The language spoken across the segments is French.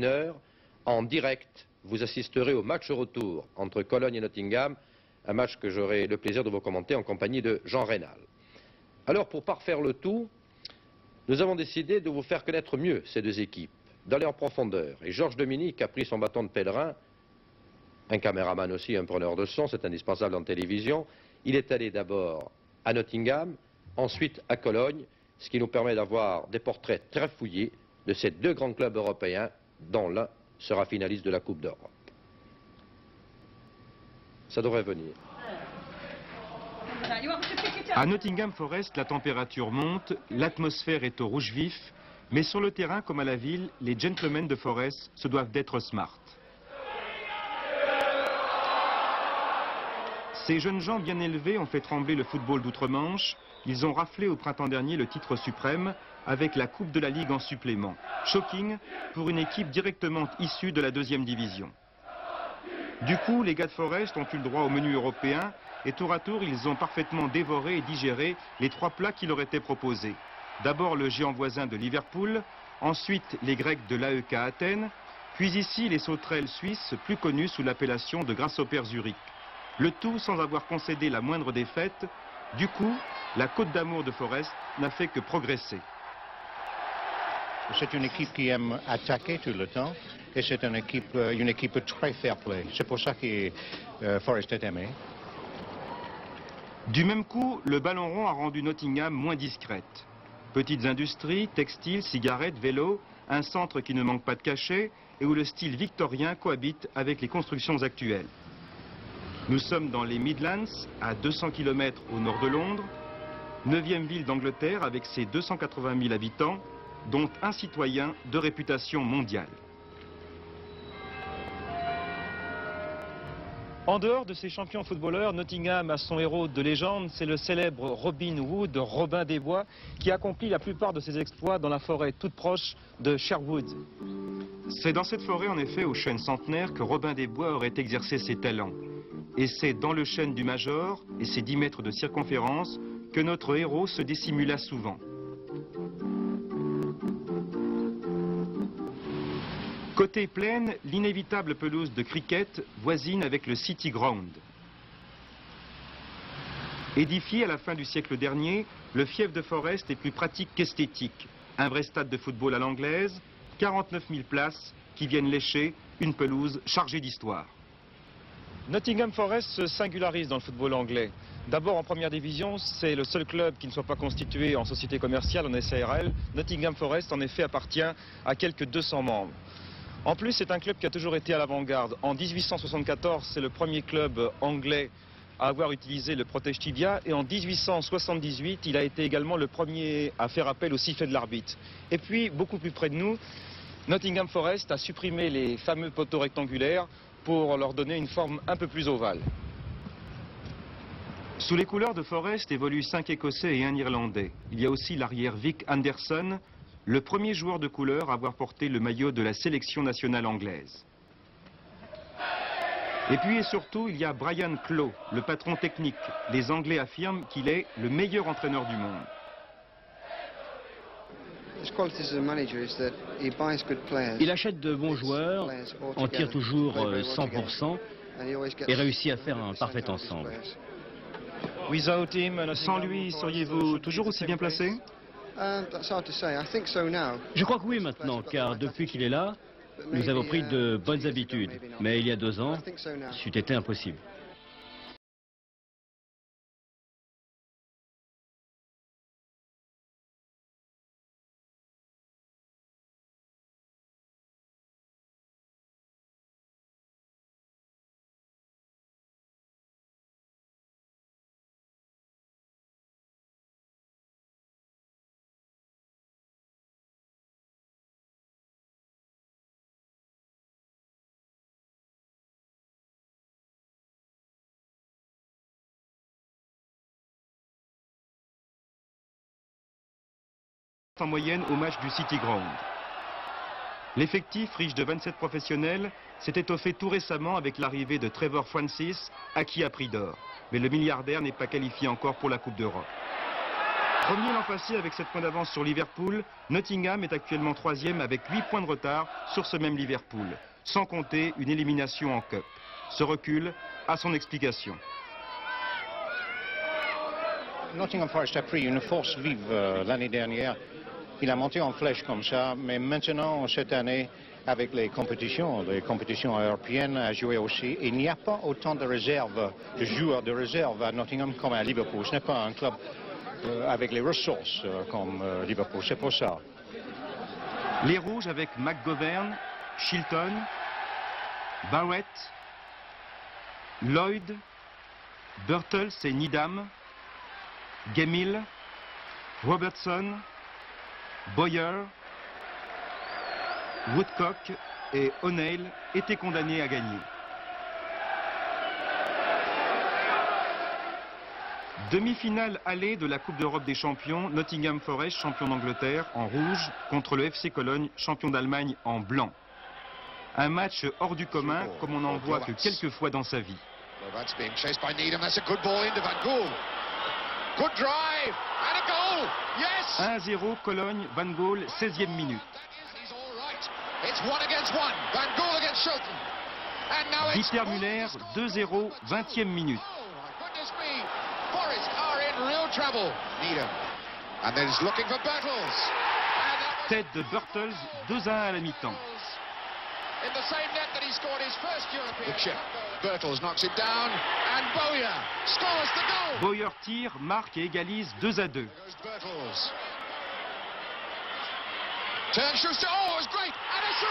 heure, en direct, vous assisterez au match retour entre Cologne et Nottingham, un match que j'aurai le plaisir de vous commenter en compagnie de Jean Rénal. Alors, pour parfaire le tout, nous avons décidé de vous faire connaître mieux ces deux équipes, d'aller en profondeur. Et Georges Dominique a pris son bâton de pèlerin, un caméraman aussi, un preneur de son, c'est indispensable en télévision. Il est allé d'abord à Nottingham, ensuite à Cologne, ce qui nous permet d'avoir des portraits très fouillés de ces deux grands clubs européens, dont l'un sera finaliste de la Coupe d'Europe. Ça devrait venir. À Nottingham Forest, la température monte, l'atmosphère est au rouge vif, mais sur le terrain comme à la ville, les gentlemen de Forest se doivent d'être smart. Ces jeunes gens bien élevés ont fait trembler le football d'outre-Manche. Ils ont raflé au printemps dernier le titre suprême avec la Coupe de la Ligue en supplément. Shocking pour une équipe directement issue de la deuxième division. Du coup, les gars de Forest ont eu le droit au menu européen et tour à tour, ils ont parfaitement dévoré et digéré les trois plats qui leur étaient proposés. D'abord le géant voisin de Liverpool, ensuite les Grecs de l'AEK Athènes, puis ici les sauterelles suisses plus connues sous l'appellation de Grasshopper Zurich. Le tout sans avoir concédé la moindre défaite. Du coup, la Côte d'Amour de Forest n'a fait que progresser. C'est une équipe qui aime attaquer tout le temps et c'est une équipe très fair play. C'est pour ça que Forest est aimé. Du même coup, le ballon rond a rendu Nottingham moins discrète. Petites industries, textiles, cigarettes, vélos, un centre qui ne manque pas de cachet et où le style victorien cohabite avec les constructions actuelles. Nous sommes dans les Midlands, à 200 km au nord de Londres, 9e ville d'Angleterre avec ses 280 000 habitants, dont un citoyen de réputation mondiale. En dehors de ces champions footballeurs, Nottingham a son héros de légende, c'est le célèbre Robin Hood, Robin des Bois, qui accomplit la plupart de ses exploits dans la forêt toute proche de Sherwood. C'est dans cette forêt, en effet, au chêne centenaire, que Robin des Bois aurait exercé ses talents. Et c'est dans le chêne du Major et ses 10 mètres de circonférence que notre héros se dissimula souvent. Côté plaine, l'inévitable pelouse de cricket voisine avec le City Ground. Édifié à la fin du siècle dernier, le fief de Forest est plus pratique qu'esthétique. Un vrai stade de football à l'anglaise, 49 000 places qui viennent lécher une pelouse chargée d'histoire. Nottingham Forest se singularise dans le football anglais. D'abord en première division, c'est le seul club qui ne soit pas constitué en société commerciale, en SARL. Nottingham Forest en effet appartient à quelques 200 membres. En plus, c'est un club qui a toujours été à l'avant-garde. En 1874, c'est le premier club anglais à avoir utilisé le protège tibia et en 1878, il a été également le premier à faire appel au sifflet de l'arbitre. Et puis, beaucoup plus près de nous, Nottingham Forest a supprimé les fameux poteaux rectangulaires pour leur donner une forme un peu plus ovale. Sous les couleurs de Forest évoluent 5 Écossais et un Irlandais. Il y a aussi l'arrière Vic Anderson, le premier joueur de couleur à avoir porté le maillot de la sélection nationale anglaise. Et puis et surtout, il y a Brian Clough, le patron technique. Les Anglais affirment qu'il est le meilleur entraîneur du monde. Il achète de bons joueurs, en tire toujours 100% et réussit à faire un parfait ensemble. Sans lui, seriez-vous toujours aussi bien placé ? Je crois que oui maintenant, car depuis qu'il est là, nous avons pris de bonnes habitudes. Mais il y a 2 ans, c'eût été impossible. En moyenne au match du City Ground. L'effectif, riche de 27 professionnels, s'est étoffé tout récemment avec l'arrivée de Trevor Francis, acquis à prix d'or. Mais le milliardaire n'est pas qualifié encore pour la Coupe d'Europe. Premier l'an passé avec 7 points d'avance sur Liverpool, Nottingham est actuellement 3e avec 8 points de retard sur ce même Liverpool, sans compter une élimination en Cup. Ce recul a son explication. Nottingham Forest a pris une force vive l'année dernière. Il a monté en flèche comme ça, mais maintenant, cette année, avec les compétitions européennes à jouer aussi, il n'y a pas autant de réserves, de joueurs de réserve à Nottingham comme à Liverpool. Ce n'est pas un club avec les ressources comme Liverpool, c'est pour ça. Les Rouges avec McGovern, Shilton, Barrett, Lloyd, Birtles et Needham, Gemmill, Robertson, Boyer, Woodcock et O'Neill étaient condamnés à gagner. Demi-finale allée de la Coupe d'Europe des champions, Nottingham Forest, champion d'Angleterre, en rouge, contre le FC Cologne, champion d'Allemagne, en blanc. Un match hors du commun, comme on n'en voit que quelques fois dans sa vie. 1-0 Cologne, Van Gaal, 16e minute. Dieter Müller, 2-0, 20e minute. Tête de Birtles, 2-1 à la mi-temps. Boyer tire, marque et égalise 2-2.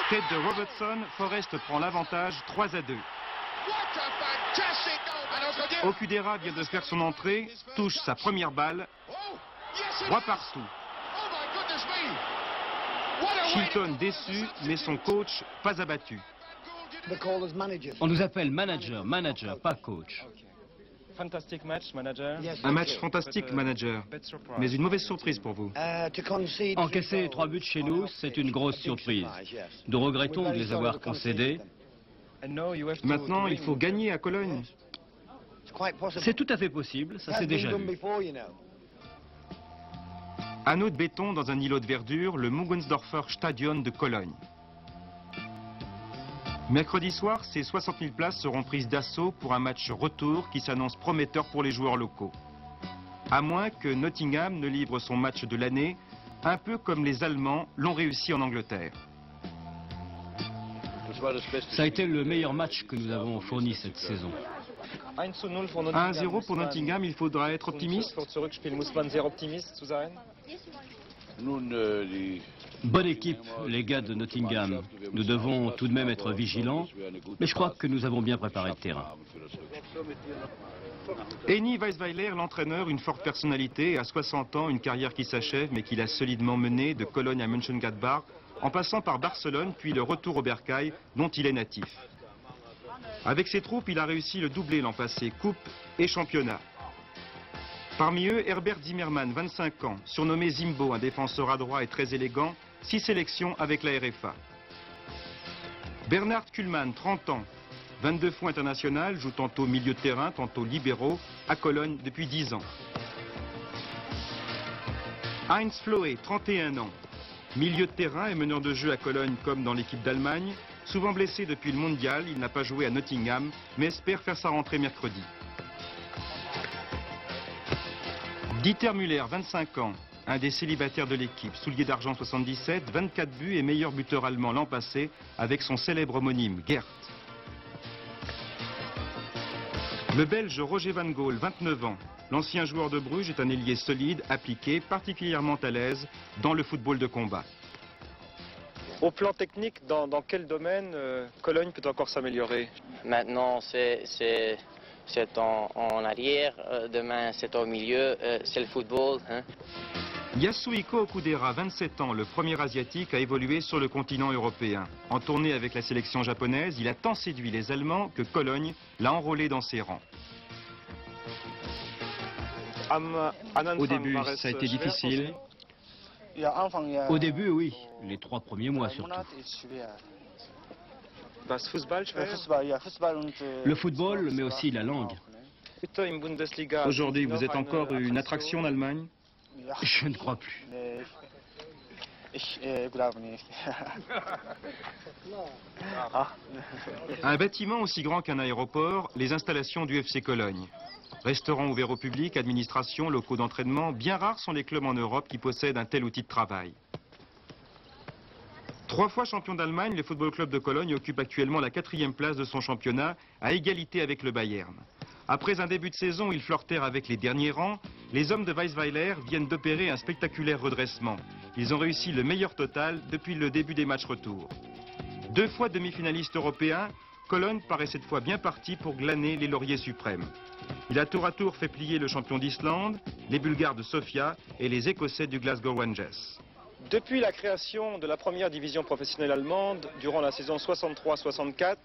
Tête de Robertson, Forest prend l'avantage 3-2. Okudera vient de faire son entrée, touche sa première balle, 3 partout. Shilton déçu, mais son coach pas abattu. On nous appelle manager, pas coach. Un match fantastique, manager, mais une mauvaise surprise pour vous. Encaisser 3 buts chez nous, c'est une grosse surprise. Nous regrettons de les avoir concédés. Maintenant, il faut gagner à Cologne. C'est tout à fait possible, ça s'est déjà vu. Anneau de béton dans un îlot de verdure, le Muggensdorfer Stadion de Cologne. Mercredi soir, ces 60 000 places seront prises d'assaut pour un match retour qui s'annonce prometteur pour les joueurs locaux. À moins que Nottingham ne livre son match de l'année, un peu comme les Allemands l'ont réussi en Angleterre. Ça a été le meilleur match que nous avons fourni cette saison. 1-0 pour Nottingham, il faudra être optimiste. Bonne équipe, les gars de Nottingham. Nous devons tout de même être vigilants, mais je crois que nous avons bien préparé le terrain. Henny Weisweiler, l'entraîneur, une forte personnalité, à 60 ans, une carrière qui s'achève, mais qu'il a solidement menée de Cologne à Mönchengladbach, en passant par Barcelone, puis le retour au Bercail, dont il est natif. Avec ses troupes, il a réussi le doublé l'an passé, coupe et championnat. Parmi eux, Herbert Zimmermann, 25 ans, surnommé Zimbo, un défenseur adroit et très élégant, 6 sélections avec la RFA. Bernhard Kuhlmann, 30 ans, 22 fois international, joue tantôt milieu de terrain, tantôt libéraux, à Cologne depuis 10 ans. Heinz Flohe, 31 ans, milieu de terrain et meneur de jeu à Cologne comme dans l'équipe d'Allemagne. Souvent blessé depuis le mondial, il n'a pas joué à Nottingham, mais espère faire sa rentrée mercredi. Dieter Müller, 25 ans, un des célibataires de l'équipe, soulier d'argent 77, 24 buts et meilleur buteur allemand l'an passé avec son célèbre homonyme, Gert. Le Belge Roger Van Gaal, 29 ans, l'ancien joueur de Bruges est un ailier solide, appliqué, particulièrement à l'aise dans le football de combat. Au plan technique, dans quel domaine Cologne peut encore s'améliorer? Maintenant, c'est en arrière, demain c'est au milieu, c'est le football. Hein. Yasuhiko Okudera, 27 ans, le premier asiatique à évoluer sur le continent européen. En tournée avec la sélection japonaise, il a tant séduit les Allemands que Cologne l'a enrôlé dans ses rangs. Au début, ça a été difficile. Au début, oui, les 3 premiers mois surtout. Le football, mais aussi la langue. Aujourd'hui, vous êtes encore une attraction en Allemagne? Je ne crois plus. Un bâtiment aussi grand qu'un aéroport, les installations du FC Cologne. Restaurants ouverts au public, administration, locaux d'entraînement, bien rares sont les clubs en Europe qui possèdent un tel outil de travail. 3 fois champion d'Allemagne, le Football Club de Cologne occupe actuellement la 4e place de son championnat, à égalité avec le Bayern. Après un début de saison où ils flirtèrent avec les derniers rangs, les hommes de Weisweiler viennent d'opérer un spectaculaire redressement. Ils ont réussi le meilleur total depuis le début des matchs retour. 2 fois demi-finaliste européen, Cologne paraît cette fois bien parti pour glaner les lauriers suprêmes. Il a tour à tour fait plier le champion d'Islande, les Bulgares de Sofia et les Écossais du Glasgow Rangers. Depuis la création de la première division professionnelle allemande, durant la saison 63-64,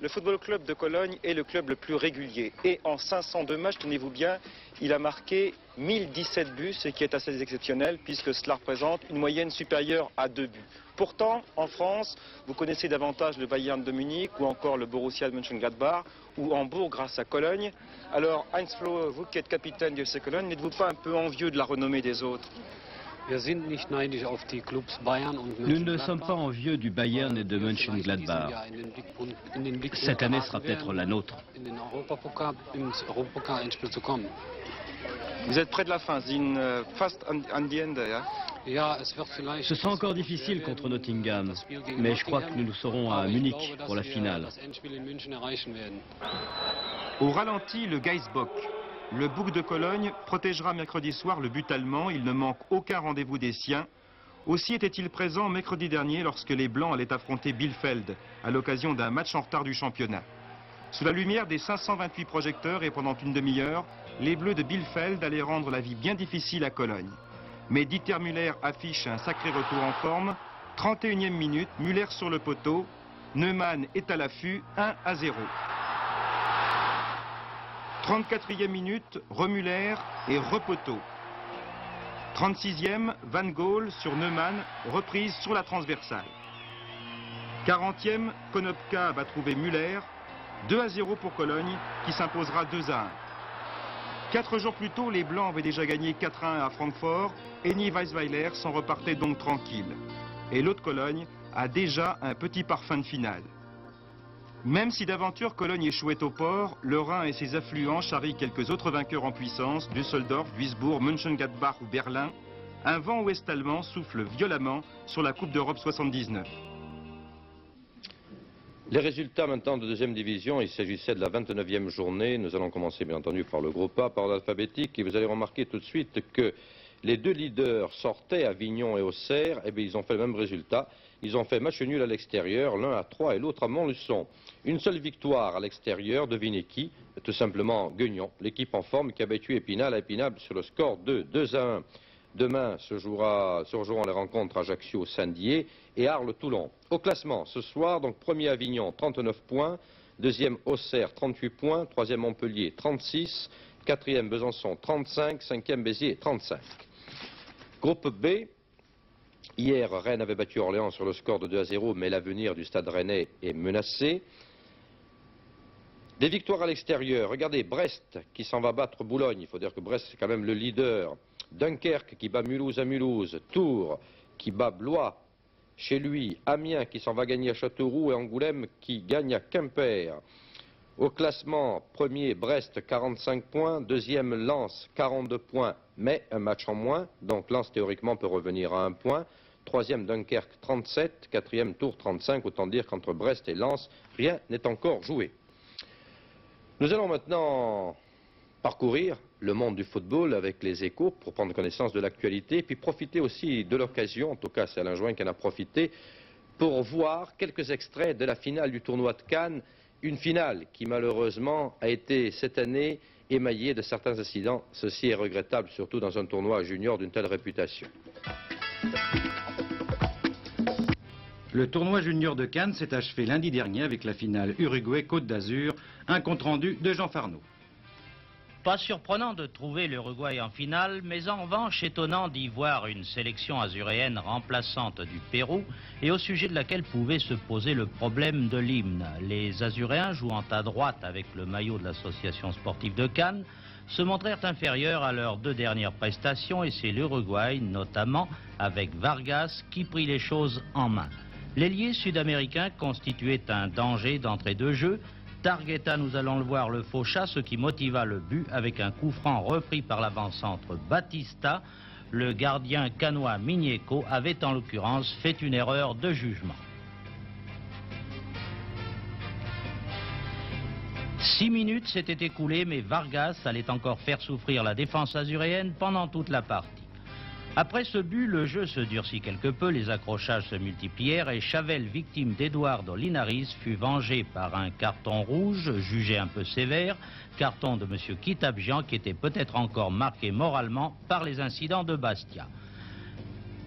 le Football Club de Cologne est le club le plus régulier. Et en 502 matchs, tenez-vous bien, il a marqué 1017 buts, ce qui est assez exceptionnel puisque cela représente une moyenne supérieure à 2 buts. Pourtant, en France, vous connaissez davantage le Bayern de Munich ou encore le Borussia Mönchengladbach ou Hambourg grâce à Cologne. Alors, Heinz Flohe, vous qui êtes capitaine du FC Cologne, n'êtes-vous pas un peu envieux de la renommée des autres ? Nous ne sommes pas envieux du Bayern et de Mönchengladbach. Cette année sera peut-être la nôtre. Vous êtes près de la fin, fast an die Ende, ja? Ce sera encore difficile contre Nottingham, mais je crois que nous serons à Munich pour la finale. Au ralenti, le Geisbock. Le Bouc de Cologne protégera mercredi soir le but allemand, il ne manque aucun rendez-vous des siens. Aussi était-il présent mercredi dernier lorsque les Blancs allaient affronter Bielefeld à l'occasion d'un match en retard du championnat. Sous la lumière des 528 projecteurs et pendant une demi-heure, les Bleus de Bielefeld allaient rendre la vie bien difficile à Cologne. Mais Dieter Müller affiche un sacré retour en forme. 31e minute, Müller sur le poteau. Neumann est à l'affût, 1-0. 34e minute, Remüller et repoteau. 36e, Van Gaal sur Neumann, reprise sur la transversale. 40e, Konopka va trouver Müller. 2-0 pour Cologne, qui s'imposera 2-1. 4 jours plus tôt, les Blancs avaient déjà gagné 4-1 à Francfort. Henny Weisweiler s'en repartait donc tranquille. Et l'autre Cologne a déjà un petit parfum de finale. Même si d'aventure Cologne échouait au port, le Rhin et ses affluents charrient quelques autres vainqueurs en puissance, Düsseldorf, Duisbourg, Mönchengladbach ou Berlin. Un vent ouest-allemand souffle violemment sur la Coupe d'Europe 79. Les résultats maintenant de deuxième division, il s'agissait de la 29e journée. Nous allons commencer bien entendu par le groupe A, par l'ordre alphabétique, et vous allez remarquer tout de suite que les 2 leaders sortaient, Avignon et Auxerre, et bien ils ont fait le même résultat. Ils ont fait match nul à l'extérieur, l'un à 3 et l'autre à Montluçon. Une seule victoire à l'extérieur, devinez qui? Tout simplement Guignon, l'équipe en forme qui a battu Épinal à Épinal sur le score de 2-1. Demain se rejoueront les rencontres Ajaccio-Saint-Dié et Arles-Toulon. Au classement, ce soir, donc premier Avignon, 39 points, deuxième Auxerre, 38 points, troisième Montpellier, 36, quatrième Besançon, 35, cinquième Béziers, 35. Groupe B, hier Rennes avait battu Orléans sur le score de 2-0, mais l'avenir du Stade Rennais est menacé. Des victoires à l'extérieur, regardez Brest qui s'en va battre Boulogne, il faut dire que Brest c'est quand même le leader. Dunkerque qui bat Mulhouse à Mulhouse, Tours qui bat Blois chez lui, Amiens qui s'en va gagner à Châteauroux et Angoulême qui gagne à Quimper. Au classement, premier Brest 45 points, deuxième Lens 42 points, mais un match en moins, donc Lens théoriquement peut revenir à 1 point. Troisième Dunkerque 37, quatrième Tours 35, autant dire qu'entre Brest et Lens, rien n'est encore joué. Nous allons maintenant parcourir le monde du football avec les échos pour prendre connaissance de l'actualité, puis profiter aussi de l'occasion, en tout cas c'est Alain Join qui en a profité, pour voir quelques extraits de la finale du tournoi de Cannes, une finale qui malheureusement a été cette année émaillée de certains incidents. Ceci est regrettable, surtout dans un tournoi junior d'une telle réputation. Le tournoi junior de Cannes s'est achevé lundi dernier avec la finale Uruguay-Côte d'Azur, un compte-rendu de Jean Farneau. Pas surprenant de trouver l'Uruguay en finale, mais en revanche étonnant d'y voir une sélection azuréenne remplaçante du Pérou et au sujet de laquelle pouvait se poser le problème de l'hymne. Les Azuréens jouant à droite avec le maillot de l'association sportive de Cannes se montrèrent inférieurs à leurs deux dernières prestations et c'est l'Uruguay, notamment avec Vargas, qui prit les choses en main. L'ailier sud-américain constituait un danger d'entrée de jeu. Targueta, nous allons le voir, le faucha, ce qui motiva le but avec un coup franc repris par l'avant-centre Batista. Le gardien canois Miñeco avait en l'occurrence fait une erreur de jugement. 6 minutes s'étaient écoulées, mais Vargas allait encore faire souffrir la défense azuréenne pendant toute la partie. Après ce but, le jeu se durcit quelque peu, les accrochages se multiplièrent et Chavel, victime d'Eduardo Linares, fut vengé par un carton rouge, jugé un peu sévère, carton de M. Kitabjian qui était peut-être encore marqué moralement par les incidents de Bastia.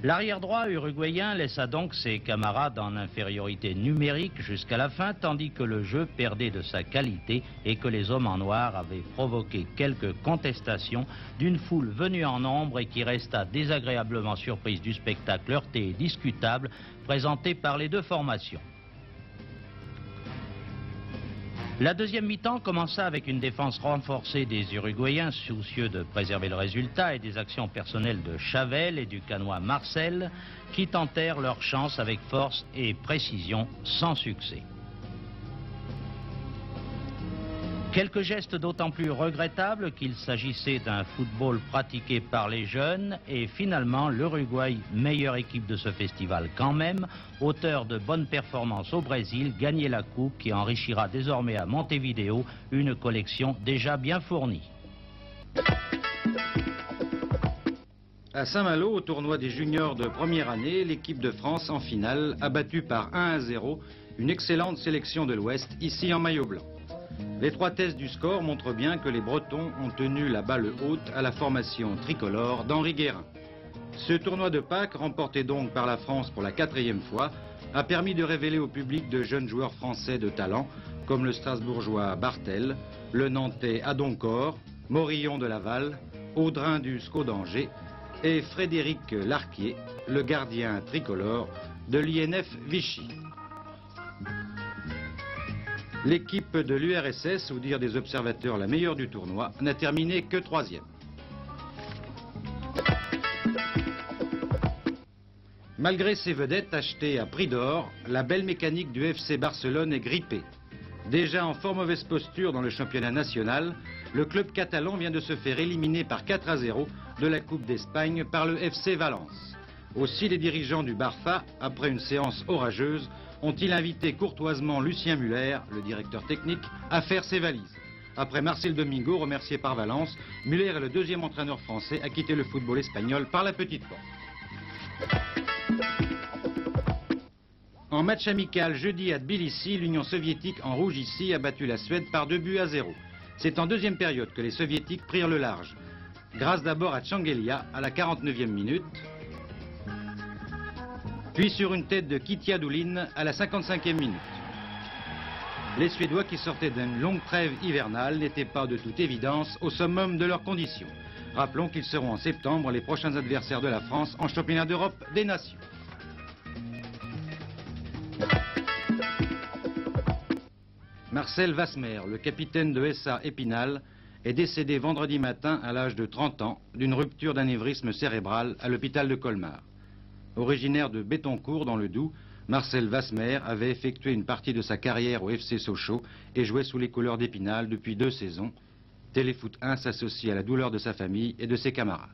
L'arrière droit uruguayen laissa donc ses camarades en infériorité numérique jusqu'à la fin, tandis que le jeu perdait de sa qualité et que les hommes en noir avaient provoqué quelques contestations d'une foule venue en nombre et qui resta désagréablement surprise du spectacle heurté et discutable présenté par les deux formations. La deuxième mi-temps commença avec une défense renforcée des Uruguayens, soucieux de préserver le résultat, et des actions personnelles de Chavel et du canois Marcel, qui tentèrent leur chance avec force et précision, sans succès. Quelques gestes d'autant plus regrettables qu'il s'agissait d'un football pratiqué par les jeunes et finalement l'Uruguay, meilleure équipe de ce festival quand même, auteur de bonnes performances au Brésil, gagnait la coupe qui enrichira désormais à Montevideo une collection déjà bien fournie. À Saint-Malo, au tournoi des juniors de première année, l'équipe de France en finale a battu par 1-0 une excellente sélection de l'Ouest, ici en maillot blanc. L'étroitesse du score montre bien que les Bretons ont tenu la balle haute à la formation tricolore d'Henri Guérin. Ce tournoi de Pâques, remporté donc par la France pour la 4e fois, a permis de révéler au public de jeunes joueurs français de talent, comme le Strasbourgeois Bartel, le Nantais Adoncor, Morillon de Laval, Audrin du SCO d'Angers et Frédéric Larquier, le gardien tricolore de l'INF Vichy. L'équipe de l'URSS, ou dire des observateurs la meilleure du tournoi, n'a terminé que 3e. Malgré ses vedettes achetées à prix d'or, la belle mécanique du FC Barcelone est grippée. Déjà en fort mauvaise posture dans le championnat national, le club catalan vient de se faire éliminer par 4-0 de la Coupe d'Espagne par le FC Valence. Aussi les dirigeants du Barça, après une séance orageuse, ont-ils invité courtoisement Lucien Muller, le directeur technique, à faire ses valises. Après Marcel Domingo, remercié par Valence, Muller est le deuxième entraîneur français à quitter le football espagnol par la petite porte. En match amical jeudi à Tbilissi, l'Union soviétique en rouge ici a battu la Suède par 2-0. C'est en deuxième période que les soviétiques prirent le large. Grâce d'abord à Tchangelia à la 49e minute, puis sur une tête de Kitiadouline à la 55e minute. Les Suédois, qui sortaient d'une longue trêve hivernale, n'étaient pas de toute évidence au summum de leurs conditions. Rappelons qu'ils seront en septembre les prochains adversaires de la France en championnat d'Europe des Nations. Marcel Vasmer, le capitaine de SA Épinal, est décédé vendredi matin à l'âge de 30 ans d'une rupture d'anévrisme cérébral à l'hôpital de Colmar. Originaire de Bétoncourt dans le Doubs, Marcel Vasmer avait effectué une partie de sa carrière au FC Sochaux et jouait sous les couleurs d'Épinal depuis 2 saisons. Téléfoot 1 s'associe à la douleur de sa famille et de ses camarades.